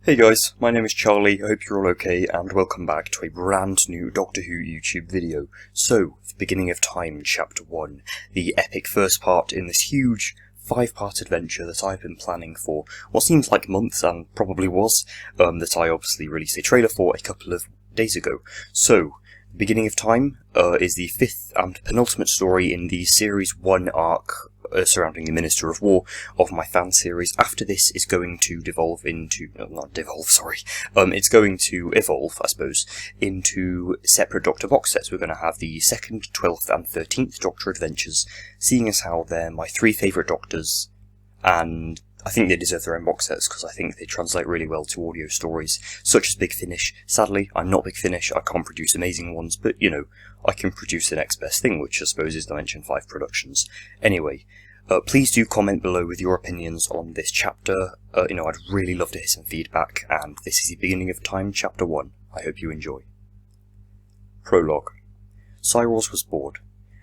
Hey guys, my name is Charlie, I hope you're all okay, and welcome back to a brand new Doctor Who YouTube video. So, the beginning of time, Chapter 1, the epic first part in this huge 5-part adventure that I've been planning for what seems like months, and probably was, that I obviously released a trailer for a couple of days ago. So, the beginning of time is the 5th and penultimate story in the Series 1 arc surrounding the Minister of War of my fan series. After this is going to it's going to evolve, I suppose, into separate Doctor box sets. We're going to have the 2nd, 12th and 13th Doctor adventures, seeing as how they're my 3 favourite Doctors, and I think they deserve their own box sets because I think they translate really well to audio stories, such as Big Finish. Sadly, I'm not Big Finish, I can't produce amazing ones, but, you know, I can produce the next best thing, which I suppose is Dimension 5 Productions. Anyway, please do comment below with your opinions on this chapter. I'd really love to hear some feedback, and this is the beginning of time, Chapter 1. I hope you enjoy. Prologue. Cyrus was bored.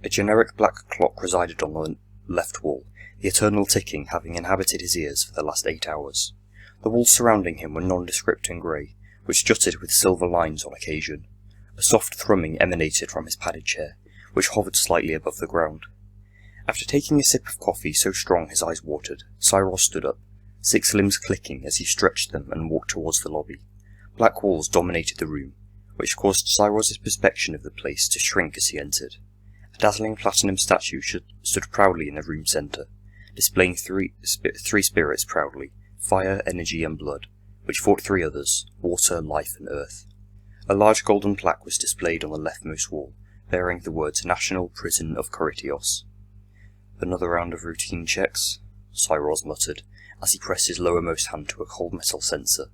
A generic black clock resided on the left wall, the eternal ticking having inhabited his ears for the last 8 hours. The walls surrounding him were nondescript and grey, which jutted with silver lines on occasion. A soft thrumming emanated from his padded chair, which hovered slightly above the ground. After taking a sip of coffee so strong his eyes watered, Cyrus stood up, 6 limbs clicking as he stretched them and walked towards the lobby. Black walls dominated the room, which caused Cyrus's perception of the place to shrink as he entered. A dazzling platinum statue stood proudly in the room centre, displaying three spirits proudly, fire, energy and blood, which fought 3 others, water, life and earth. A large golden plaque was displayed on the leftmost wall, bearing the words National Prison of Coritios. Another round of routine checks, Cyrus muttered, as he pressed his lowermost hand to a cold metal sensor.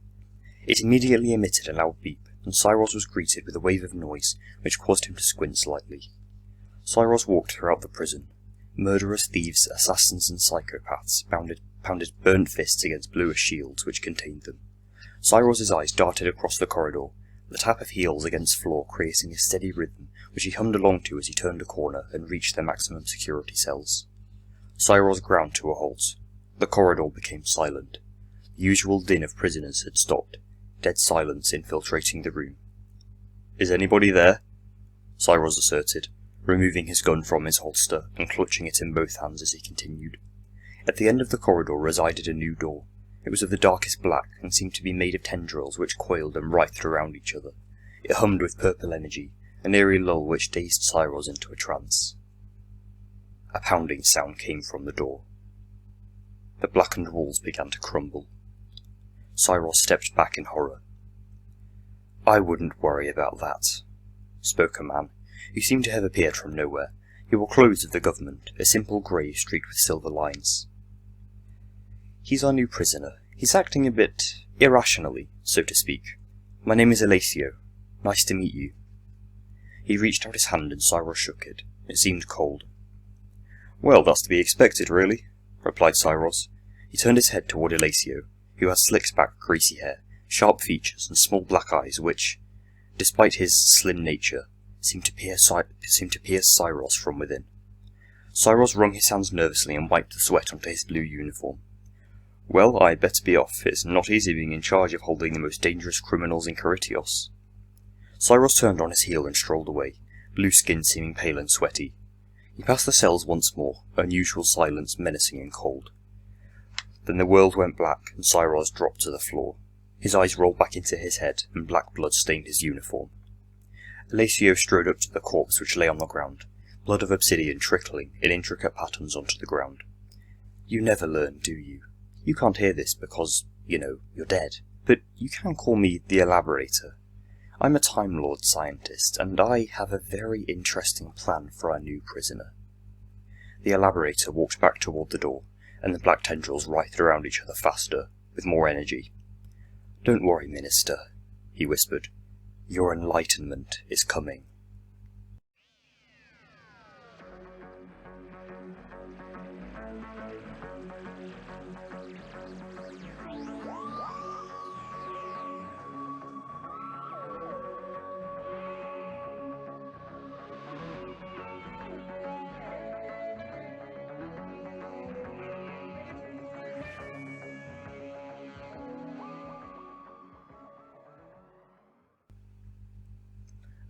It immediately emitted a loud beep, and Cyrus was greeted with a wave of noise, which caused him to squint slightly. Cyrus walked throughout the prison. Murderers, thieves, assassins and psychopaths pounded burnt fists against bluish shields which contained them. Cyrus's eyes darted across the corridor, the tap of heels against floor creating a steady rhythm which he hummed along to as he turned a corner and reached their maximum security cells. Cyrus ground to a halt. The corridor became silent. The usual din of prisoners had stopped, dead silence infiltrating the room. "Is anybody there?" Cyrus asserted, removing his gun from his holster and clutching it in both hands as he continued. At the end of the corridor resided a new door. It was of the darkest black and seemed to be made of tendrils which coiled and writhed around each other. It hummed with purple energy, an eerie lull which dazed Cyrus into a trance. A pounding sound came from the door. The blackened walls began to crumble. Cyrus stepped back in horror. "I wouldn't worry about that," spoke a man, who seemed to have appeared from nowhere. He wore clothes of the government, a simple grey streaked with silver lines. "He's our new prisoner. He's acting a bit irrationally, so to speak. My name is Alessio. Nice to meet you." He reached out his hand and Cyrus shook it. It seemed cold. "Well, that's to be expected, really," replied Cyrus. He turned his head toward Alessio, who had slicked-back greasy hair, sharp features and small black eyes which, despite his slim nature, seemed to pierce Cyrus from within. Cyrus wrung his hands nervously and wiped the sweat onto his blue uniform. "Well, I'd better be off. It's not easy being in charge of holding the most dangerous criminals in Coritios." Cyrus turned on his heel and strolled away, blue skin seeming pale and sweaty. He passed the cells once more, unusual silence menacing and cold. Then the world went black and Cyrus dropped to the floor. His eyes rolled back into his head and black blood stained his uniform. Alessio strode up to the corpse which lay on the ground, blood of obsidian trickling in intricate patterns onto the ground. "You never learn, do you? You can't hear this because, you're dead, but you can call me the Elaborator. I'm a Time Lord scientist, and I have a very interesting plan for our new prisoner." The Elaborator walked back toward the door, and the black tendrils writhed around each other faster, with more energy. "Don't worry, Minister," he whispered. "Your enlightenment is coming."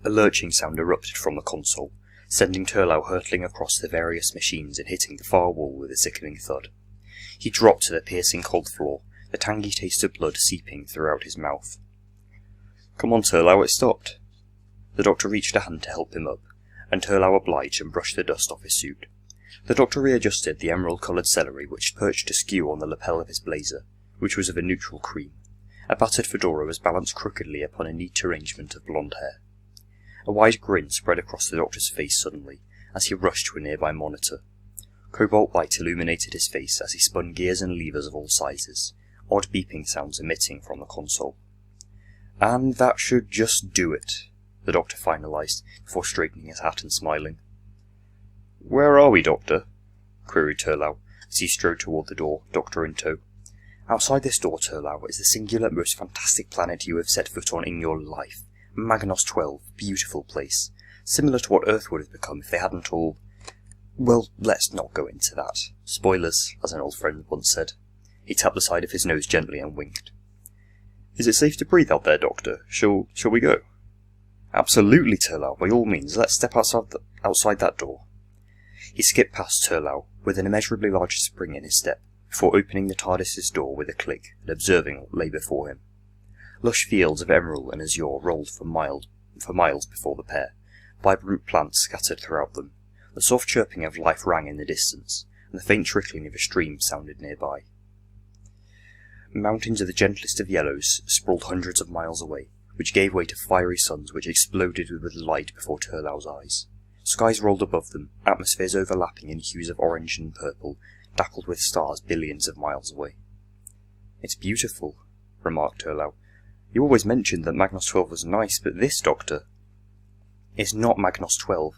A lurching sound erupted from the console, sending Turlough hurtling across the various machines and hitting the far wall with a sickening thud. He dropped to the piercing cold floor, the tangy taste of blood seeping throughout his mouth. "Come on, Turlough, it stopped." The doctor reached a hand to help him up, and Turlough obliged and brushed the dust off his suit. The doctor readjusted the emerald-coloured celery which perched askew on the lapel of his blazer, which was of a neutral cream. A battered fedora was balanced crookedly upon a neat arrangement of blonde hair. A wide grin spread across the doctor's face suddenly, as he rushed to a nearby monitor. Cobalt light illuminated his face as he spun gears and levers of all sizes, odd beeping sounds emitting from the console. "And that should just do it," the doctor finalized, before straightening his hat and smiling. "Where are we, Doctor?" queried Turlough, as he strode toward the door, Doctor in tow. "Outside this door, Turlough, is the singular, most fantastic planet you have set foot on in your life. Magnos 12, beautiful place. Similar to what Earth would have become if they hadn't all... Well, let's not go into that. Spoilers, as an old friend once said." He tapped the side of his nose gently and winked. "Is it safe to breathe out there, Doctor? Shall we go?" "Absolutely, Turlough, by all means. Let's step outside that door." He skipped past Turlough, with an immeasurably larger spring in his step, before opening the TARDIS's door with a click and observing what lay before him. Lush fields of emerald and azure rolled for miles before the pair, vibrant plants scattered throughout them. The soft chirping of life rang in the distance, and the faint trickling of a stream sounded nearby. Mountains of the gentlest of yellows sprawled hundreds of miles away, which gave way to fiery suns which exploded with light before Turlough's eyes. Skies rolled above them, atmospheres overlapping in hues of orange and purple, dappled with stars billions of miles away. "It's beautiful," remarked Turlough. "You always mentioned that Magnos 12 was nice, but this, Doctor—" "Is not Magnos 12,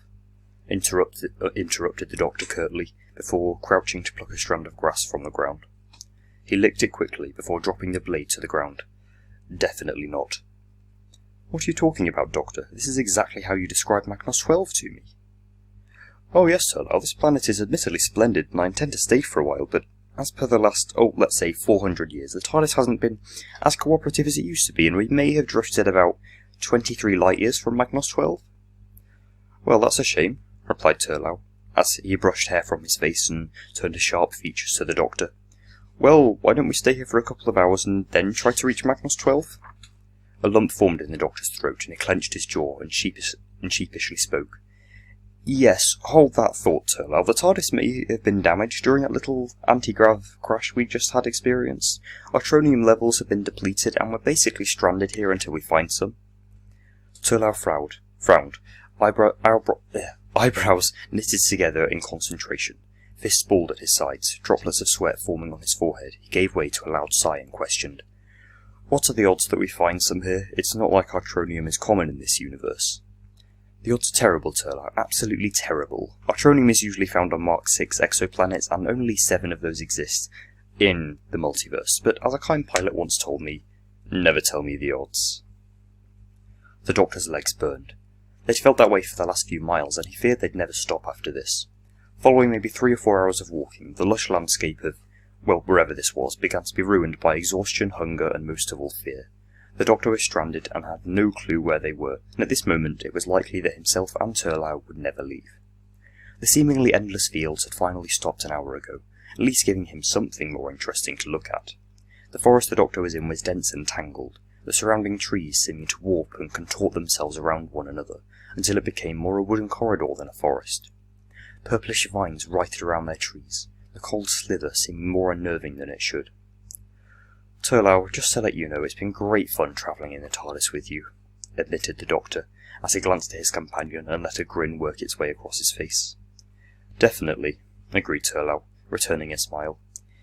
interrupted the doctor curtly, before crouching to pluck a strand of grass from the ground. He licked it quickly before dropping the blade to the ground. "Definitely not." "What are you talking about, Doctor? This is exactly how you described Magnos 12 to me." "Oh yes, Turlough, this planet is admittedly splendid, and I intend to stay for a while, but as per the last, let's say 400 years, the TARDIS hasn't been as cooperative as it used to be, and we may have drifted about 23 light-years from Magnos 12. "Well, that's a shame," replied Turlough, as he brushed hair from his face and turned a sharp features to the doctor. "Well, why don't we stay here for a couple of hours and then try to reach Magnos 12? A lump formed in the doctor's throat, and he clenched his jaw and sheepishly spoke. "Yes, hold that thought, Turlough. The TARDIS may have been damaged during that little anti-grav crash we just had experienced. Our tronium levels have been depleted, and we're basically stranded here until we find some." Turlough frowned, eyebrows knitted together in concentration, fists balled at his sides, droplets of sweat forming on his forehead. He gave way to a loud sigh and questioned, "What are the odds that we find some here? It's not like our tronium is common in this universe." "The odds are terrible, Turlough, absolutely terrible. Our tronium is usually found on Mark 6 exoplanets, and only 7 of those exist in the multiverse, but as a kind pilot once told me, never tell me the odds." The doctor's legs burned. They'd felt that way for the last few miles, and he feared they'd never stop after this. Following maybe 3 or 4 hours of walking, the lush landscape of, wherever this was, began to be ruined by exhaustion, hunger, and most of all fear. The doctor was stranded and had no clue where they were, and at this moment it was likely that himself and Turlough would never leave. The seemingly endless fields had finally stopped an hour ago, at least giving him something more interesting to look at. The forest the doctor was in was dense and tangled, the surrounding trees seeming to warp and contort themselves around one another, until it became more a wooden corridor than a forest. Purplish vines writhed around their trees, the cold slither seeming more unnerving than it should. "Turlough, just to let you know, it's been great fun travelling in the TARDIS with you," admitted the doctor, as he glanced at his companion and let a grin work its way across his face. "Definitely," agreed Turlough, returning a smile.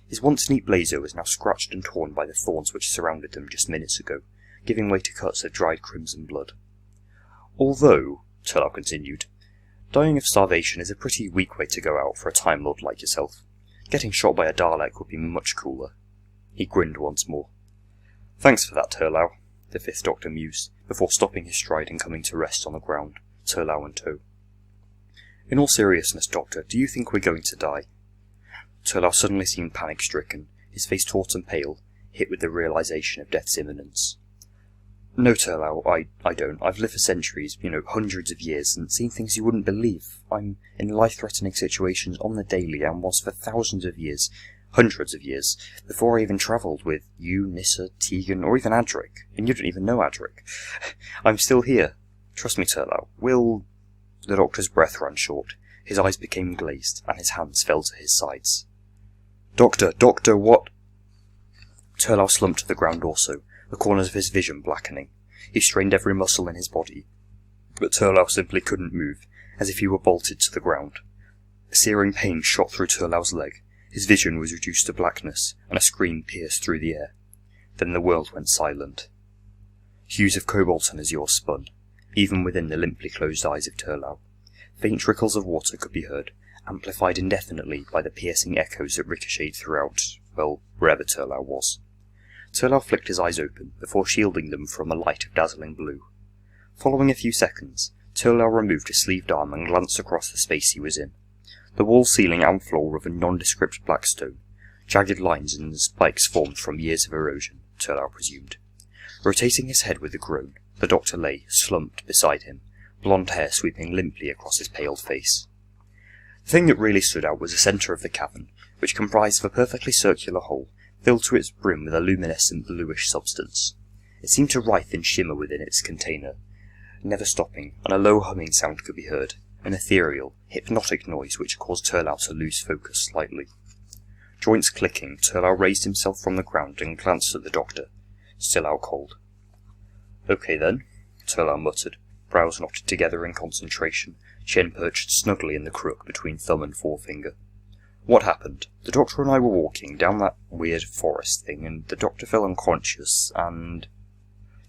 His once neat blazer was now scratched and torn by the thorns which surrounded them just minutes ago, giving way to cuts of dried crimson blood. "Although," Turlough continued, "dying of starvation is a pretty weak way to go out for a Time Lord like yourself. Getting shot by a Dalek would be much cooler." He grinned once more. "Thanks for that, Turlough," the Fifth Doctor mused, before stopping his stride and coming to rest on the ground, Turlough in tow. "In all seriousness, Doctor, do you think we're going to die?" Turlough suddenly seemed panic-stricken, his face taut and pale, hit with the realization of death's imminence. No, Turlough, I don't. I've lived for centuries, hundreds of years, and seen things you wouldn't believe. I'm in life-threatening situations on the daily, and was for thousands of years, hundreds of years, before I even travelled with you, Nissa, Tegan, or even Adric. And you don't even know Adric. I'm still here. Trust me, Turlough. Will... The doctor's breath ran short. His eyes became glazed, and his hands fell to his sides. Doctor, what? Turlough slumped to the ground also, the corners of his vision blackening. He strained every muscle in his body, but Turlough simply couldn't move, as if he were bolted to the ground. A searing pain shot through Turlough's leg. His vision was reduced to blackness, and a scream pierced through the air. Then the world went silent. Hues of cobalt and azure spun, even within the limply closed eyes of Turlough. Faint trickles of water could be heard, amplified indefinitely by the piercing echoes that ricocheted throughout, well, wherever Turlough was. Turlough flicked his eyes open, before shielding them from a light of dazzling blue. Following a few seconds, Turlough removed his sleeved arm and glanced across the space he was in. The wall, ceiling, and floor were of a nondescript black stone. Jagged lines and spikes formed from years of erosion, Turlough presumed. Rotating his head with a groan, the doctor lay, slumped, beside him, blonde hair sweeping limply across his paled face. The thing that really stood out was the centre of the cavern, which comprised of a perfectly circular hole, filled to its brim with a luminescent bluish substance. It seemed to writhe and shimmer within its container, never stopping, and a low humming sound could be heard, an ethereal, hypnotic noise which caused Turlough to lose focus slightly. Joints clicking, Turlough raised himself from the ground and glanced at the doctor, still out cold. "Okay then," Turlough muttered, brows knotted together in concentration, chin perched snugly in the crook between thumb and forefinger. "What happened? The doctor and I were walking down that weird forest thing, and the doctor fell unconscious, and—"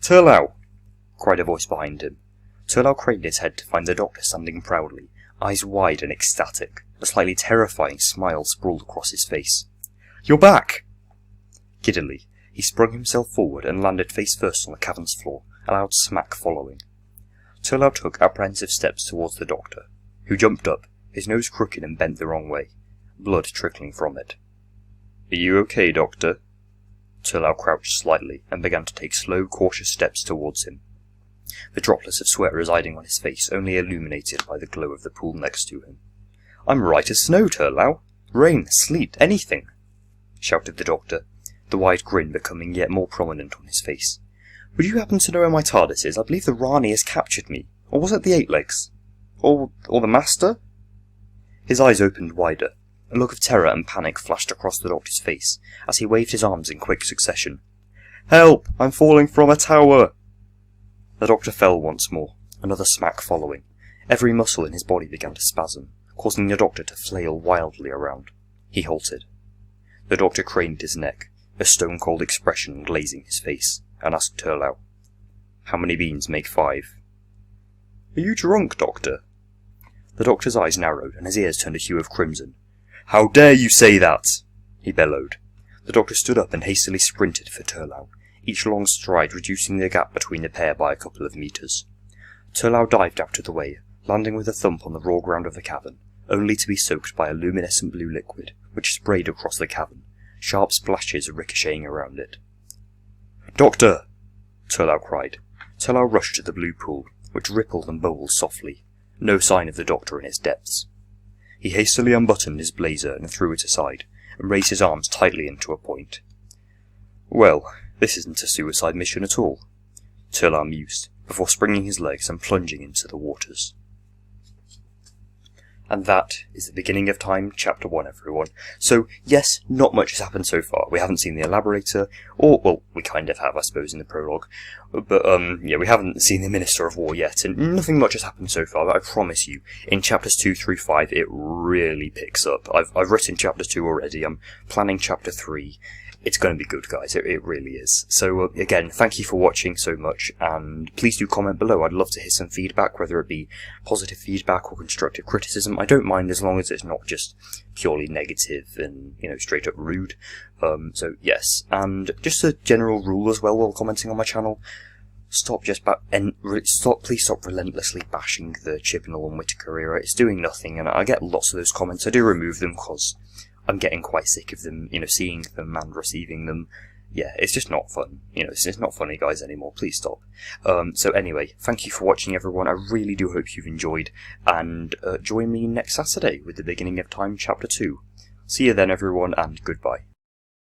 "Turlough!" cried a voice behind him. Turlough craned his head to find the doctor standing proudly, eyes wide and ecstatic, a slightly terrifying smile sprawled across his face. "You're back!" Giddily, he sprung himself forward and landed face first on the cavern's floor, a loud smack following. Turlough took apprehensive steps towards the doctor, who jumped up, his nose crooked and bent the wrong way, blood trickling from it. "Are you okay, Doctor?" Turlough crouched slightly and began to take slow, cautious steps towards him, the droplets of sweat residing on his face only illuminated by the glow of the pool next to him. "I'm right as snow, Turlough. Rain, sleet, anything," shouted the doctor, the wide grin becoming yet more prominent on his face. "Would you happen to know where my TARDIS is? I believe the Rani has captured me. Or was it the Eight Legs? Or the Master?" His eyes opened wider. A look of terror and panic flashed across the doctor's face, as he waved his arms in quick succession. "Help! I'm falling from a tower!" The doctor fell once more, another smack following. Every muscle in his body began to spasm, causing the doctor to flail wildly around. He halted. The doctor craned his neck, a stone-cold expression glazing his face, and asked Turlough, "How many beans make 5? "Are you drunk, Doctor?" The doctor's eyes narrowed, and his ears turned a hue of crimson. "How dare you say that?" he bellowed. The doctor stood up and hastily sprinted for Turlough, each long stride reducing the gap between the pair by a couple of metres. Turlough dived out of the way, landing with a thump on the raw ground of the cavern, only to be soaked by a luminescent blue liquid, which sprayed across the cavern, sharp splashes ricocheting around it. "Doctor!" Turlough cried. Turlough rushed to the blue pool, which rippled and bubbled softly. No sign of the doctor in its depths. He hastily unbuttoned his blazer and threw it aside, and raised his arms tightly into a point. "Well, this isn't a suicide mission at all," Turlough mused, before springing his legs and plunging into the waters. And that is the beginning of time, Chapter 1, everyone. So, yes, not much has happened so far. We haven't seen the Elaborator, or, well, we kind of have, I suppose, in the prologue. But, yeah, we haven't seen the Minister of War yet, and nothing much has happened so far, but I promise you, in Chapters 2 through 5, it really picks up. I've written Chapter 2 already, I'm planning Chapter 3. It's going to be good, guys. It really is. So, again, thank you for watching so much, and please do comment below. I'd love to hear some feedback, whether it be positive feedback or constructive criticism. I don't mind as long as it's not just purely negative and, straight up rude. So, yes. And just a general rule as well while commenting on my channel. Please stop relentlessly bashing the Chibnall and Whittaker era. It's doing nothing, and I get lots of those comments. I do remove them because I'm getting quite sick of them, seeing them and receiving them. yeah, it's just not fun. It's not funny, guys, anymore. Please stop. So anyway, thank you for watching, everyone. I really do hope you've enjoyed, and join me next Saturday with the Beginning of Time Chapter 2. See you then, everyone, and goodbye.